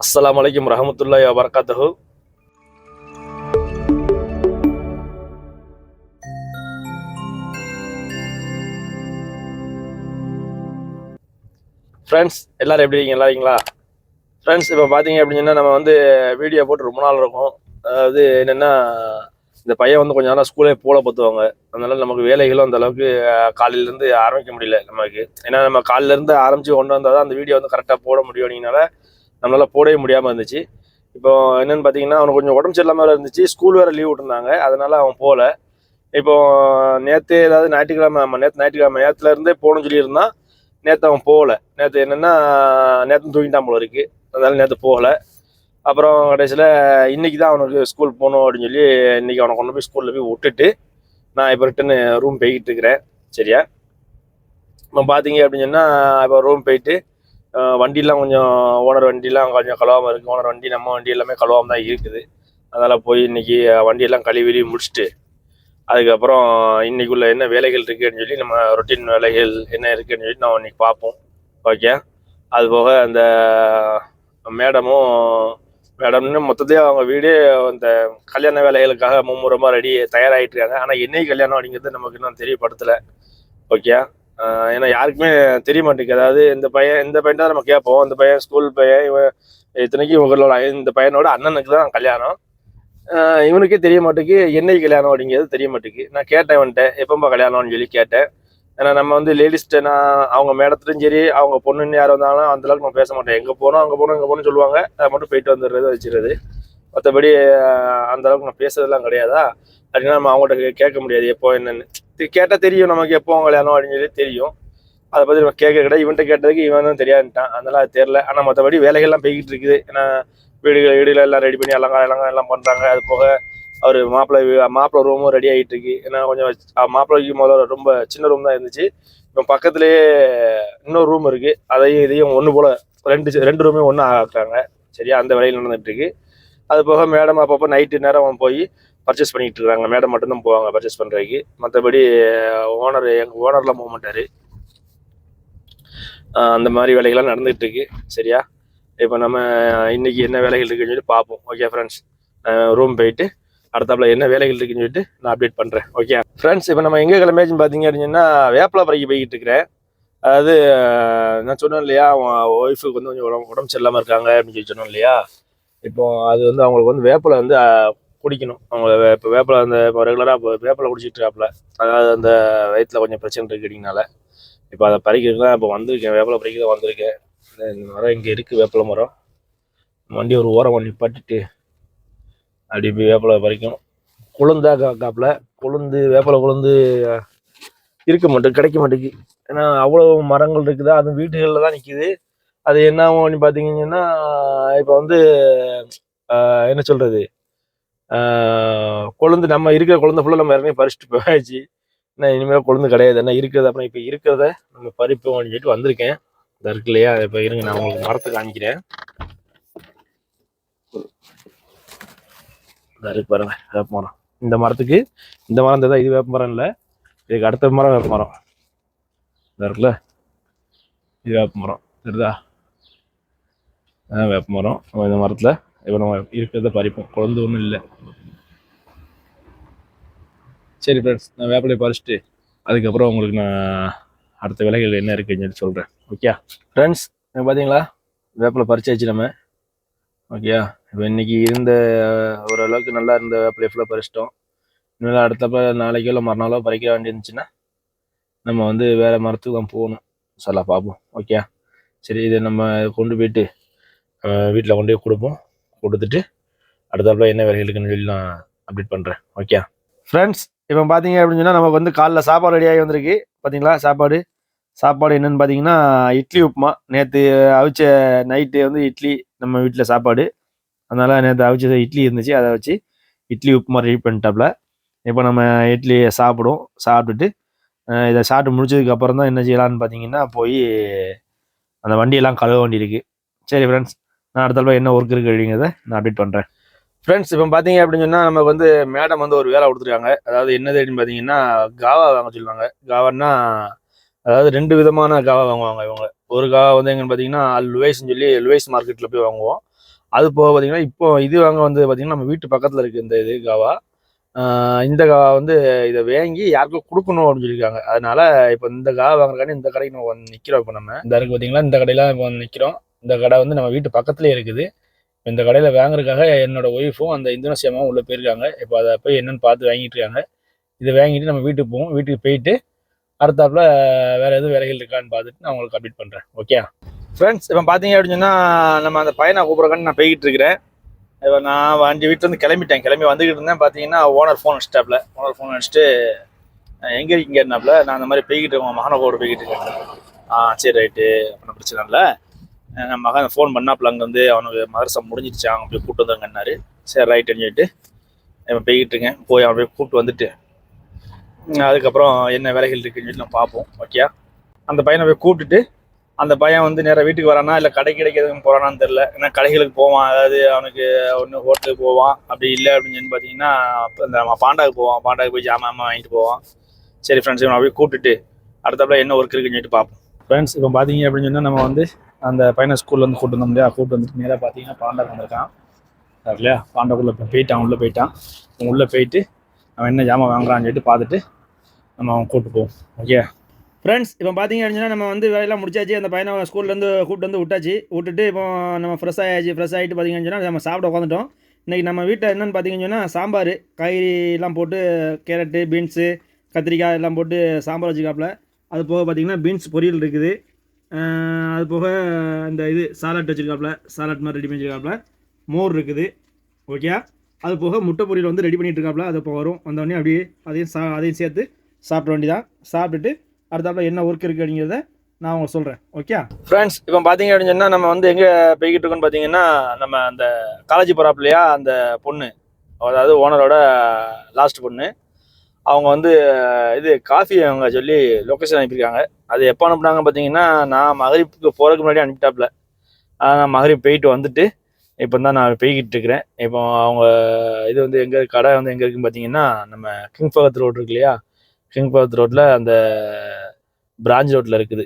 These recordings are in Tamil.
அஸ்ஸலாமு அலைக்கும் வரஹ்மத்துல்லாஹி வபரகாத்துஹு. ஃப்ரெண்ட்ஸ் எல்லாரும் எப்படி இருக்கீங்க? நல்லா இருக்கீங்களா? ஃப்ரெண்ட்ஸ் இப்போ பார்த்தீங்க அப்படின்னா நம்ம வந்து வீடியோ போட்டு ரொம்ப நாள் இருக்கும். அதாவது என்னென்னா, இந்த பையன் வந்து கொஞ்ச நாளாக ஸ்கூலே போல பார்த்துவாங்க. அதனால நமக்கு வேலைகளும் அந்த அளவுக்கு காலையிலேருந்து ஆரம்பிக்க முடியல நமக்கு. ஏன்னா நம்ம காலையிலேருந்து ஆரம்பித்து கொண்டு வந்தால் தான் அந்த வீடியோ வந்து கரெக்டாக போட முடியும். அப்படிங்கனால நம்மளால் போடவே முடியாமல் இருந்துச்சு. இப்போ என்னென்னு பார்த்தீங்கன்னா, அவனுக்கு கொஞ்சம் உடம்பு சரியில்லாமல் இருந்துச்சு. ஸ்கூல் வேறு லீவ் விட்டுருந்தாங்க. அதனால அவன் போகல. இப்போ நேற்று ஏதாவது ஞாயிற்றுக்கிழமை, நேற்று ஞாயிற்றுக்கிழமை நேற்றுலேருந்தே போகணும்னு சொல்லியிருந்தான். நேற்று அவன் போகல. நேற்று என்னென்னா, நேற்று தூங்கிட்டான் போல இருக்கு. அதனால நேற்று போகல. அப்புறம் கடைசியில் இன்னைக்கு தான் அவனுக்கு ஸ்கூல் போகணும் அப்படின்னு சொல்லி இன்னைக்கு அவனை கொண்டு போய் ஸ்கூலில் போய் விட்டுட்டு நான் இப்போ ரிட்டர்னு ரூம் போய்கிட்டு இருக்கிறேன். சரியா? இப்போ பார்த்தீங்க அப்படின்னு சொன்னால், இப்போ ரூம் போயிட்டு வண்டியெலாம் கொஞ்சம் ஓனர் வண்டியெலாம் கொஞ்சம் கழுவாமல் இருக்குது. ஓனர் வண்டி நம்ம வண்டி எல்லாமே கழுவாமல் தான் இருக்குது. அதனால் போய் இன்னைக்கு வண்டியெல்லாம் கழுவி முடிச்சுட்டு அதுக்கப்புறம் இன்னைக்குள்ள என்ன வேலைகள் இருக்குன்னு சொல்லி நம்ம ரொட்டீன் வேலைகள் என்ன இருக்குன்னு சொல்லி நம்ம இன்னைக்கு பார்ப்போம். ஓகே. அது போக அந்த மேடம்னு மொத்தத்தையே அவங்க வீடே அந்த கல்யாண வேலைகளுக்காக மும்முரமாக தயாராகிட்டு இருக்காங்க. ஆனால் என்னைக்கு கல்யாணம் அப்படிங்கிறது நமக்கு இன்னும் தெரியப்படுத்தலை. ஓகே. ஏன்னா யாருக்குமே தெரிய மாட்டேங்குது. அதாவது இந்த பையன் தான் நம்ம கேட்போம். இந்த பையன் ஸ்கூல் பையன், இவன் இத்தனைக்கும் இவங்களோட இந்த பையனோட அண்ணனுக்கு தான் கல்யாணம். இவனுக்கே தெரிய மாட்டேங்குது என்னைக்கு கல்யாணம் அப்படிங்கிறது தெரிய மாட்டேங்குது. நான் கேட்டேன் வந்துட்டேன், எப்போம்பா கல்யாணம்னு சொல்லி கேட்டேன். ஏன்னா நம்ம வந்து லேடிஸ்ட்டு அவங்க மேடத்துலையும் சரி, அவங்க பொண்ணுன்னு யார் வந்தாலும் அந்தளவுக்கு நம்ம பேச மாட்டேன். எங்கே போகணும்னு சொல்லுவாங்க. அதை மட்டும் போயிட்டு வந்துடுறது, வச்சுருது. மற்றபடி அந்தளவுக்கு நான் பேசுறதெல்லாம் கிடையாதா அப்படின்னா நம்ம அவங்கள்ட்ட கேட்க முடியாது எப்போ என்னென்னு. கேட்டால் தெரியும் நமக்கு எப்போ கல்யாணம் அப்படின்னு சொல்லி தெரியும். அதை பற்றி நம்ம கேட்க கிடையாது. இவன்கிட்ட கேட்டதுக்கு இவன் தான் தெரியாதுட்டான். அதனால அது தெரில. ஆனால் மற்றபடி வேலைகள்லாம் போய்கிட்டு இருக்குது. ஏன்னா வீடுகள் எல்லாம் ரெடி பண்ணி அலங்காரம் எல்லாம் பண்ணுறாங்க. அது போக அவர் மாப்பிள்ளை ரூமும் ரெடி ஆகிட்டு இருக்கு. ஏன்னா கொஞ்சம் மாப்பிள்ளைக்கு முதல்ல ரொம்ப சின்ன ரூம் தான் இருந்துச்சு. இப்போ பக்கத்துலேயே இன்னொரு ரூம் இருக்குது. இதையும் ஒன்று போல் ரெண்டு ரூமே ஒன்று ஆக்குறாங்க. சரியா? அந்த வேலையில் நடந்துட்டு இருக்கு. அது போக மேடம் அப்பப்போ நைட்டு நேரம் போய் பர்ச்சேஸ் பண்ணிக்கிட்டு இருக்காங்க. மேடம் மட்டும்தான் போவாங்க பர்ச்சேஸ் பண்ணுறதுக்கு. மற்றபடி எங்கள் ஓனர்லாம் போக மாட்டார். அந்த மாதிரி வேலைகள்லாம் நடந்துகிட்டு இருக்கு. சரியா? இப்போ நம்ம இன்னைக்கு என்ன வேலைகள் இருக்குன்னு சொல்லி பார்ப்போம். ஓகே ஃப்ரெண்ட்ஸ், ரூம் போயிட்டு அடுத்தாப்புல என்ன வேலைகள் இருக்குன்னு சொல்லிட்டு நான் அப்டேட் பண்ணுறேன். ஓகே ஃப்ரெண்ட்ஸ், இப்போ நம்ம எங்கே கிளம்பியாச்சுன்னு பார்த்தீங்க அப்படின்னா வேப்பலை பறைக்கு போய்கிட்டு இருக்கிறேன். அதாவது நான் சொன்னேன் இல்லையா, அவன் ஒய்ஃபுக்கு வந்து கொஞ்சம் உடம்பு சரியில்லாமல் இருக்காங்க அப்படின்னு சொல்லி சொன்னோம் இல்லையா. இப்போ அது வந்து அவங்களுக்கு வந்து வேப்பலை வந்து குடிக்கணும். அவங்க இப்போ வேப்பலை இப்போ ரெகுலராக வேப்பலை குடிச்சிட்டு இருக்காப்புல. அதாவது அந்த வயிற்றில் கொஞ்சம் பிரச்சனை இருக்குறதுனால இப்போ அதை பறிக்கிறதுக்கு தான் இப்போ வந்திருக்கேன். வேப்பலை பறிக்க தான் வந்திருக்கேன். இந்த மரம் இங்கே இருக்குது, வேப்பலை மரம். வண்டி ஒரு ஓரம் பட்டுட்டு அப்படி போய் வேப்பலை பறிக்கும். கொழுந்தா காப்பில் வேப்பலை கொழுந்து இருக்க மாட்டேங்குது, கிடைக்க மாட்டேங்குது. ஏன்னா அவ்வளோ மரங்கள் இருக்குதா, அதுவும் வீட்டுகளில் தான் நிற்கிது. அது என்ன ஆகும் பார்த்தீங்கன்னா, இப்போ வந்து என்ன சொல்கிறது, கொழுந்து நம்ம இருக்கிற கொழுந்த ஃபுல்லாக நம்ம இறங்கி பறிச்சுட்டு போயாச்சு. ஏன்னா இனிமேல் கொழுந்து கிடையாது. என்ன இருக்கிறது, அப்புறம் இப்போ இருக்கிறத நம்ம பறிப்போம் அப்படின்னு சொல்லிட்டு வந்திருக்கேன். இதாக இருக்கு இல்லையா. இப்போ இருங்க, நான் உங்களுக்கு மரத்தை காமிக்கிறேன். இருக்கு பாருங்க, வேப்ப மரம். இந்த மரம் தான், இது வேப்ப மரம் இல்லை. இதுக்கு அடுத்த மரம் வேப்ப மரம் இருக்குல்ல, இது வேப்ப மரம் தெரியுதா. வேப்ப மரம். இந்த மரத்தில் இப்போ நம்ம இருக்கிறத பறிப்போம். குழந்தை ஒன்றும் இல்லை. சரி ஃப்ரெண்ட்ஸ், நான் வேப்பிலையை பறிச்சுட்டு அதுக்கப்புறம் உங்களுக்கு நான் அடுத்த வேலைகள் என்ன இருக்குன்னு சொல்லி சொல்கிறேன். ஓகே ஃப்ரெண்ட்ஸ், பார்த்தீங்களா வேப்பிலை பறிச்சாச்சு நம்ம. ஓகே. இப்போ இன்றைக்கி இருந்த ஓரளவுக்கு நல்லா இருந்த வேப்பிலை ஃபுல்லாக பறிச்சிட்டோம். இனிமேல் அடுத்தப்போ நாளைக்கோ இல்லை மறுநாளோ பறிக்க வேண்டி இருந்துச்சுன்னா நம்ம வந்து வேறு மரத்துக்கு தான் போகணும். சொல்லலாம், பார்ப்போம். ஓகே. சரி, இதை நம்ம கொண்டு போயிட்டு வீட்டில் கொண்டு போய் கொடுத்துட்டு அடுத்தாப்புல என்ன வேலை இருக்குன்னு சொல்லி நான் அப்டேட் பண்ணுறேன். ஓகே ஃப்ரெண்ட்ஸ், இப்போ பார்த்தீங்க அப்படின்னு சொன்னால் நமக்கு வந்து காலைல சாப்பாடு ரெடியாகி வந்திருக்கு. பார்த்தீங்களா, சாப்பாடு என்னென்னு பார்த்தீங்கன்னா இட்லி உப்புமா. நேற்று அவிச்ச நைட்டு வந்து இட்லி நம்ம வீட்டில் சாப்பாடு. அதனால் நேற்று அவிச்ச இட்லி இருந்துச்சு, அதை வச்சு இட்லி உப்புமா ரெடி பண்ணிட்டாப்புல. இப்போ நம்ம இட்லியை சாப்பிட்டுட்டு இதை சாப்பிட்டு முடிச்சதுக்கு அப்புறம் தான் என்ன செய்யலான்னு பார்த்தீங்கன்னா போய் அந்த வண்டியெல்லாம் கழுவ வேண்டி இருக்குது. சரி ஃப்ரெண்ட்ஸ், நான் அடுத்தாப்புல என்ன ஒர்க் இருக்குது அப்படிங்கிறத நான் அப்டேட் பண்ணுறேன். ஃப்ரெண்ட்ஸ், இப்போ பார்த்தீங்க அப்படின்னு சொன்னால் நமக்கு வந்து மேடம் வந்து ஒரு வேலை கொடுத்துருக்காங்க. அதாவது என்னது அப்படின்னு பார்த்தீங்கன்னா காவா வாங்க சொல்லுவாங்க. காவான்னா அதாவது 2 விதமான காவா வாங்குவாங்க இவங்க. ஒரு காவா வந்து எங்கன்னு பார்த்தீங்கன்னா லுவைஸ்ன்னு சொல்லி லுவைஸ் மார்க்கெட்டில் போய் வாங்குவோம். அது போக பார்த்தீங்கன்னா இப்போ இது வாங்க வந்து பார்த்தீங்கன்னா நம்ம வீட்டு பக்கத்தில் இருக்குது இந்த இது காவா. இந்த காவா வந்து இதை வாங்கி யாருக்கும் கொடுக்கணும் அப்படின்னு சொல்லியிருக்காங்க. அதனால இப்போ இந்த காவா வாங்குறதுக்காண்டி இந்த கடைக்கு நம்ம வந்து நிற்கிறோம். இப்போ நம்ம இந்த இருக்கு பார்த்தீங்களா, இந்த கடையில் இப்போ வந்து நிற்கிறோம். இந்த கடை வந்து நம்ம வீட்டு பக்கத்துலேயே இருக்குது. இந்த கடையில் வாங்குறதுக்காக என்னோட ஒய்ஃபும் அந்த இந்தோனேசியாவும் உள்ளே போயிருக்காங்க. இப்போ அதை போய் என்னென்னு பார்த்து வாங்கிட்டு இருக்காங்க. இதை வாங்கிட்டு நம்ம வீட்டுக்கு போவோம். வீட்டுக்கு போயிட்டு அடுத்தாப்புல வேறு எதுவும் வேலைகள் இருக்கான்னு பார்த்துட்டு நான் உங்களுக்கு அப்டேட் பண்ணுறேன். ஓகே ஃப்ரெண்ட்ஸ், இப்போ பார்த்தீங்க அப்படின்னு சொன்னால் நம்ம அந்த பையனை கூப்பிட்றக்கான்னு நான் போய்கிட்டு இருக்கிறேன். இப்போ நான் வண்டி வீட்டிலேருந்து கிளம்பிட்டேன். கிளம்பி வந்துக்கிட்டு இருந்தேன். பார்த்தீங்கன்னா ஓனர் ஃபோன் அடிச்சிட்டாப்புல. ஓனர் ஃபோன் அடிச்சுட்டு எங்கே இருக்கீங்க இருந்தாப்புல. நான் அந்த மாதிரி போய்கிட்டு இருக்கேன், மகனை கூட போய்கிட்டு இருக்கேன். சரி ரைட்டு, ஒன்றும் பிரச்சனை இல்லை. என் மகன் ஃபோன் பண்ணாப்புல அங்கேருந்து அவனுக்கு மதரசம் முடிஞ்சிடுச்சு, அவங்க போய் கூப்பிட்டு வந்தாங்கன்னாரு. சரி ரைட்டுன்னு சொல்லிட்டு இப்போ போய்கிட்டு இருக்கேன். போய் அவன் போய் கூப்பிட்டு வந்துட்டு அதுக்கப்புறம் என்ன வேலைகள் இருக்குன்னு சொல்லி நம்ம பார்ப்போம். ஓகே, அந்த பையனை போய் கூப்பிட்டுட்டு அந்த பையன் வந்து நேராக வீட்டுக்கு வரானா இல்லை கடைக்கு கிடைக்கிறதுக்கு போகிறானான்னு தெரில. ஏன்னா கடைகளுக்கு போவான், அதாவது அவனுக்கு ஒன்று ஹோட்டலுக்கு போவான். அப்படி இல்லை அப்படின்னு சொல்லி பார்த்தீங்கன்னா இந்த பாண்டாவுக்கு போவான். பாண்டாவுக்கு போய் ஜாமான் வாங்கிட்டு போவான். சரி ஃப்ரெண்ட்ஸ், இவன் அப்படியே கூப்பிட்டுட்டு அடுத்தப்பல என்ன ஒர்க் இருக்குன்னு சொல்லிட்டு பார்ப்போம். ஃப்ரெண்ட்ஸ், இப்போ பார்த்தீங்க அப்படின்னு சொன்னால் நம்ம வந்து அந்த பையனை ஸ்கூல்லேருந்து கூப்பிட்டு வந்தோம் இல்லையா. கூப்பிட்டு வந்துட்டு நேராக பார்த்தீங்கன்னா பாண்டாக்கு வந்திருக்கான் இல்லையா. பாண்டாக்குள்ளே போயிட்டான், உள்ளே போயிட்டான். உள்ளே போயிட்டு அவன் என்ன ஜாமான் வாங்குறான்னு சொல்லிட்டு பார்த்துட்டு நம்ம அவன் கூப்பிட்டு போவோம். ஓகே ஃப்ரெண்ட்ஸ், இப்போ பார்த்தீங்க அப்படின்னா நம்ம வந்து வேலையெல்லாம் முடிச்சாச்சு. அந்த பையனை ஸ்கூல்லேருந்து கூப்பிட்டு வந்து விட்டுட்டு இப்போ நம்ம ஃப்ரெஷ் ஆகிட்டு பார்த்தீங்கன்னு சொன்னால் நம்ம சாப்பிட உட்காந்துட்டோம். இன்றைக்கி நம்ம வீட்டில் என்னென்னு பார்த்தீங்கன்னு சொன்னால் சாம்பார், காய்கறிலாம் போட்டு கேரட்டு, பீன்ஸு, கத்திரிக்காய் எல்லாம் போட்டு சாம்பார் வச்சுக்காப்புல. அது போக பார்த்தீங்கன்னா பீன்ஸ் பொரியல் இருக்குது. அது போக இந்த இது சாலட் வச்சுருக்காப்புல, சாலட் மாதிரி ரெடி பண்ணி வச்சுருக்காப்புல. மோர் இருக்குது. ஓகே, அது போக முட்டை பொரியல் வந்து ரெடி பண்ணிகிட்டு இருக்காப்புல. அது இப்போ வரும். வந்தோடனே அப்படியே அதையும் சேர்த்து சாப்பிட வேண்டியதான். சாப்பிட்டுட்டு அடுத்தாப்புல என்ன ஒர்க் இருக்குது அப்படிங்கிறத நான் உங்களுக்கு சொல்கிறேன். ஓகே ஃப்ரெண்ட்ஸ், இப்போ பார்த்தீங்க அப்படின்னு சொன்னால் நம்ம வந்து எங்கே போய்கிட்டு இருக்கோன்னு பார்த்தீங்கன்னா நம்ம அந்த காலேஜ் போகிறாப்புலையா அந்த பொண்ணு, அதாவது ஓனரோட லாஸ்ட் பொண்ணு, அவங்க வந்து இது காஃபி அவங்க சொல்லி லொக்கேஷன் அனுப்பியிருக்காங்க. அது எப்போ அனுப்புனாங்க பார்த்தீங்கன்னா நான் மகரிப்புக்கு போகிறதுக்கு முன்னாடி அனுப்பிட்டாப்புல. நான் மகரிப் போயிட்டு வந்துட்டு இப்போ தான் நான் போய்கிட்டு இருக்கிறேன். இப்போ அவங்க இது வந்து எங்கே கடை வந்து எங்கே இருக்குன்னு பார்த்தீங்கன்னா நம்ம கிங் ஃபகத் ரோடு இருக்கு இல்லையா, கிங் ஃபகத் ரோட்டில் அந்த பிரான்ச் ரோட்டில் இருக்குது.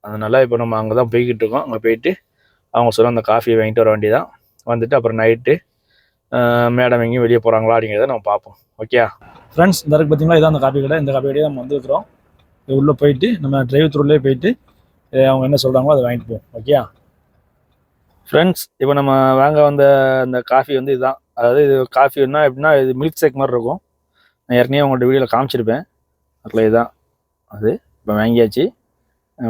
அதனால் இப்போ நம்ம அங்கே தான் போய்கிட்டு இருக்கோம். அங்கே போயிட்டு அவங்க சொல்ல அந்த காஃபியை வாங்கிட்டு வர வேண்டியதான். வந்துட்டு அப்புறம் நைட்டு மேடம் எங்கேயும் வெளியே போகிறாங்களா அப்படிங்கிறத நம்ம பார்ப்போம். ஓகே ஃப்ரெண்ட்ஸ், இந்த இருக்கு பார்த்தீங்களா, இதான் அந்த காப்பி கடை. இந்த காப்பி கடையை நம்ம வந்துருக்கிறோம். உள்ளே போயிட்டு நம்ம டிரைவ் த்ரூலேயே போயிட்டு அவங்க என்ன சொல்கிறாங்களோ அதை வாங்கிட்டு போவோம். ஓகே ஃப்ரெண்ட்ஸ், இப்போ நம்ம வாங்க வந்த அந்த காஃபி வந்து இதுதான். அதாவது இது காஃபின்னா எப்படின்னா இது மில்க் ஷேக் மாதிரி இருக்கும். நான் ஏற்கனவே உங்கள்கிட்ட வீடியோவில் காமிச்சிருப்பேன். அதில் இதுதான் அது. இப்போ வாங்கியாச்சு.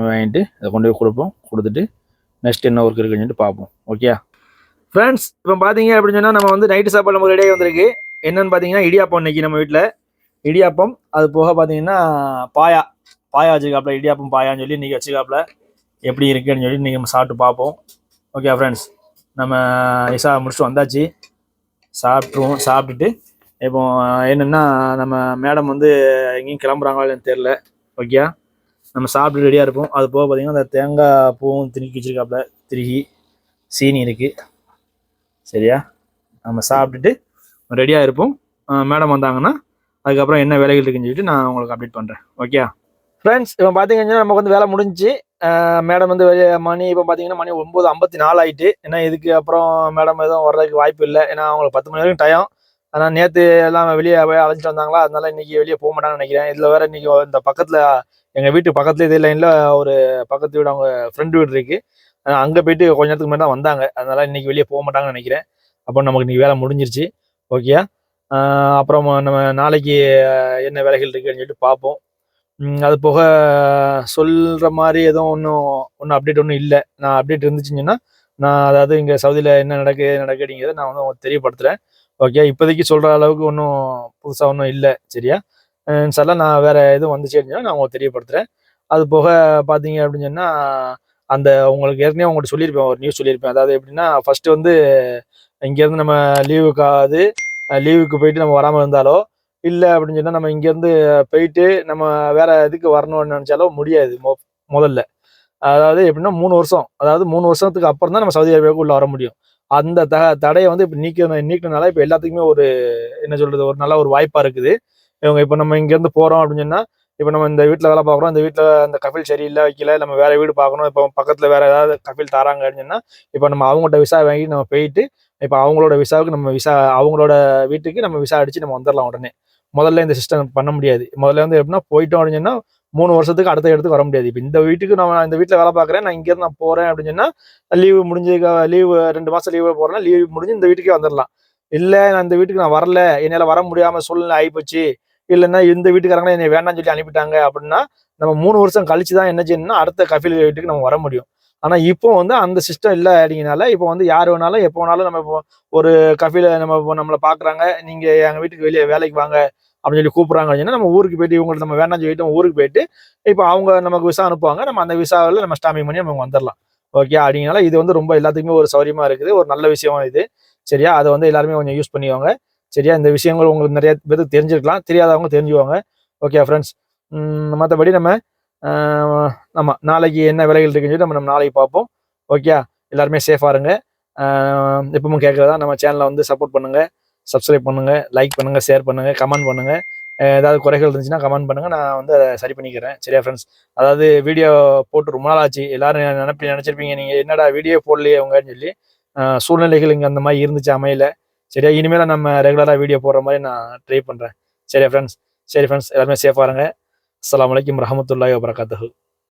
வாங்கிட்டு அதை கொண்டு போய் கொடுப்போம். கொடுத்துட்டு நெக்ஸ்ட் என்ன ஒர்க் இருக்குன்னு சொல்லிட்டு பார்ப்போம். ஓகே ஃப்ரெண்ட்ஸ், இப்போ பார்த்தீங்க அப்படின்னு சொன்னால் நம்ம வந்து நைட்டு சாப்பாடு நம்ம ரெடியாக வந்திருக்கு. என்னென்னு பார்த்தீங்கன்னா இடியாப்பம். இன்றைக்கி நம்ம வீட்டில் இடியாப்பம். அது போக பார்த்தீங்கன்னா பாயா வச்சுக்காப்புல. இடியாப்பம் பாயான்னு சொல்லி இன்றைக்கி வச்சுக்காப்புல. எப்படி இருக்குன்னு சொல்லி இன்றைக்கி நம்ம சாப்பிட்டு பார்ப்போம். ஓகே ஃப்ரெண்ட்ஸ், நம்ம இசா முடிச்சுட்டு வந்தாச்சு. சாப்பிட்டுட்டு இப்போ என்னென்னா நம்ம மேடம் வந்து எங்கேயும் கிளம்புறாங்களா இல்லைன்னு தெரில. ஓகே, நம்ம சாப்பிட்டு ரெடியாக இருப்போம். அது போக பார்த்திங்கன்னா அந்த தேங்காய் பூவும் திருக்கி வச்சுருக்காப்புல. திருகி சீனி இருக்குது. சரியா, நம்ம சாப்பிட்டுட்டு ரெடியாக இருப்போம். மேடம் வந்தாங்கன்னா அதுக்கப்புறம் என்ன வேலைகள் இருக்குன்னு சொல்லிட்டு நான் உங்களுக்கு அப்டேட் பண்ணுறேன். ஓகே ஃப்ரெண்ட்ஸ், இப்போ பார்த்தீங்கன்னா நமக்கு வந்து வேலை முடிஞ்சிச்சு. மேடம் வந்து மணி இப்போ பார்த்தீங்கன்னா மணி 9:54 ஆகிட்டு. ஏன்னா இதுக்கு அப்புறம் மேடம் எதுவும் வர்றதுக்கு வாய்ப்பு இல்லை. ஏன்னா அவங்களுக்கு 10 மணி வரைக்கும் டைம். ஆனால் நேற்று எல்லாம் வெளியே போய் அழைச்சிட்டு வந்தாங்களா, அதனால இன்றைக்கி வெளியே போக மாட்டாங்கன்னு நினைக்கிறேன். இதில் வேறு இன்றைக்கி இந்த பக்கத்தில் எங்கள் வீட்டு பக்கத்தில் இதே லைனில் ஒரு பக்கத்து வீடு அவங்க ஃப்ரெண்டு வீடு இருக்குது. அங்கே போயிட்டு கொஞ்ச நேரத்துக்கு முன்னாடி தான் வந்தாங்க. அதனால் இன்றைக்கி வெளியே போக மாட்டாங்கன்னு நினைக்கிறேன். அப்புறம் நமக்கு இன்றைக்கி வேலை முடிஞ்சிருச்சு. ஓகே, அப்புறம் நம்ம நாளைக்கு என்ன வேலைகள் இருக்குன்னு சொல்லிட்டு பார்ப்போம். அது போக சொல்கிற மாதிரி எதுவும் ஒன்றும் அப்டேட் ஒன்றும் இல்லை. நான் அப்டேட் இருந்துச்சுன்னா நான் அதாவது இங்கே சவுதியில் என்ன நடக்குதுங்கிறத நான் வந்து உங்களுக்கு தெரியப்படுத்துகிறேன். ஓகே, இப்போதைக்கு சொல்கிற அளவுக்கு ஒன்றும் புதுசாக ஒன்றும் இல்லை. சரியா, இன்ஷால்லா நான் வேறு எதுவும் வந்துச்சு அப்படின்னா நான் உங்களுக்கு தெரியப்படுத்துகிறேன். அது போக பார்த்தீங்க அப்படின்னு சொன்னால் அந்த உங்களுக்கு ஏற்கனவே உங்கள்கிட்ட சொல்லியிருப்பேன், ஒரு நியூஸ் சொல்லியிருப்பேன். அதாவது எப்படின்னா ஃபஸ்ட்டு வந்து இங்கேருந்து நம்ம லீவுக்கு போயிட்டு நம்ம வராமல் இருந்தாலோ இல்லை அப்படின்னு சொன்னால் நம்ம இங்கேருந்து போயிட்டு நம்ம வேறு இதுக்கு வரணும்னு நினச்சாலோ முடியாது. முதல்ல அதாவது எப்படின்னா 3 வருஷம், அதாவது 3 வருஷத்துக்கு அப்புறம் தான் நம்ம சவுதி அரேபியாவுக்கு உள்ள வர முடியும். அந்த தடையை வந்து இப்போ நீக்கினால இப்போ எல்லாத்துக்குமே ஒரு என்ன சொல்கிறது, ஒரு நல்ல ஒரு வாய்ப்பாக இருக்குது. இவங்க இப்போ நம்ம இங்கேருந்து போகிறோம் அப்படின்னு சொன்னால் இப்போ நம்ம இந்த வீட்டில் வேலை பார்க்குறோம், இந்த வீட்டில் அந்த கஃபில் சரியில்லை வைக்கல, நம்ம வேற வீடு பார்க்கணும், இப்போ பக்கத்தில் வேற ஏதாவது கஃபில் தராங்க அப்படின்னா இப்போ நம்ம அவங்கள்ட்ட விசா வாங்கி நம்ம போயிட்டு இப்போ அவங்களோட விசாவுக்கு நம்ம விசா அவங்களோட வீட்டுக்கு நம்ம விசா அடிச்சு நம்ம வந்துடலாம் உடனே. முதல்ல இந்த சிஸ்டம் பண்ண முடியாது. முதல்ல வந்து எப்படின்னா போயிட்டோம் அப்படின்னு சொன்னா 3 வருஷத்துக்கு அடுத்த இடத்துக்கு வர முடியாது. இப்போ இந்த வீட்டுக்கு நான் இந்த வீட்டில் வேலை பார்க்குறேன், நான் இங்கேருந்து நான் போறேன் அப்படின்னு சொன்னா லீவு முடிஞ்சு லீவு 2 மாசம் லீவு போறேன்னா லீவ் முடிஞ்சு இந்த வீட்டுக்கே வந்துடலாம். இல்ல நான் இந்த வீட்டுக்கு நான் வரல, என்னால வர முடியாம சூழ்நிலை ஆயிப்போச்சு, இல்லைன்னா இந்த வீட்டுக்காரங்களே என்னை வேண்டாம்னு சொல்லி அனுப்பிட்டாங்க அப்படின்னா நம்ம 3 வருஷம் கழிச்சு தான் என்ன செய்யணும்னா அடுத்த கஃபீல் வீட்டுக்கு நம்ம வர முடியும். ஆனா இப்போ வந்து அந்த சிஸ்டம் இல்லை அப்படிங்கிறனால இப்போ வந்து யார் வேணாலும் எப்போ வேணாலும் நம்ம இப்போ ஒரு கஃபீல நம்மளை பாக்குறாங்க, நீங்க எங்க வீட்டுக்கு வெளியே வேலைக்கு வாங்க அப்படின்னு சொல்லி கூப்பிடுறாங்க அப்படின்னா நம்ம ஊருக்கு போயிட்டு இவங்களுக்கு நம்ம வேண்டாம்னு சொல்லிட்டு ஊருக்கு போயிட்டு இப்போ அவங்க நமக்கு விசா அனுப்புவாங்க, நம்ம அந்த விசாவில் நம்ம ஸ்டாம்பிங் பண்ணி நம்ம வந்துடலாம். ஓகே, அப்படிங்கனால இது வந்து ரொம்ப எல்லாத்துக்குமே ஒரு சௌரியமா இருக்குது, ஒரு நல்ல விஷயம் இது. சரியா, அதை வந்து எல்லாருமே கொஞ்சம் யூஸ் பண்ணிவாங்க. சரியா, இந்த விஷயங்கள் உங்களுக்கு நிறைய பேருக்கு தெரிஞ்சிருக்கலாம், தெரியாதவங்க தெரிஞ்சுவாங்க. ஓகே ஃப்ரெண்ட்ஸ், மற்றபடி நம்ம நம்ம நாளைக்கு என்ன விலைகள் இருக்குன்னு சொல்லி நம்ம நாளைக்கு பார்ப்போம். ஓகே, எல்லாருமே சேஃபாக இருங்க. எப்பவும் கேட்குறதா நம்ம சேனலை வந்து சப்போர்ட் பண்ணுங்க, சப்ஸ்கிரைப் பண்ணுங்க, லைக் பண்ணுங்க, ஷேர் பண்ணுங்க, கமெண்ட் பண்ணுங்க. ஏதாவது குறைகள் இருந்துச்சுன்னா கமெண்ட் பண்ணுங்க, நான் வந்து அதை சரி பண்ணிக்கிறேன். சரியா ஃப்ரெண்ட்ஸ், அதாவது வீடியோ போட்டு ரொம்ப நாள் ஆச்சு, எல்லாரும் நினைச்சிருப்பீங்க நீங்க என்னடா வீடியோ போடலையே உங்கன்னு சொல்லி. சூழ்நிலைகள் இங்கே அந்த மாதிரி இருந்துச்சு, அமையல. சரியா, இனிமேல நம்ம ரெகுலராக வீடியோ போடுற மாதிரி நான் ட்ரை பண்ணுறேன். சரியா ஃப்ரெண்ட்ஸ், சரி ஃப்ரெண்ட்ஸ், எல்லாருமே சேஃபாக இருங்க. அஸ்ஸலாமு அலைக்கும் வரஹ்மத்துல்லாஹி வபரகாத்துஹு.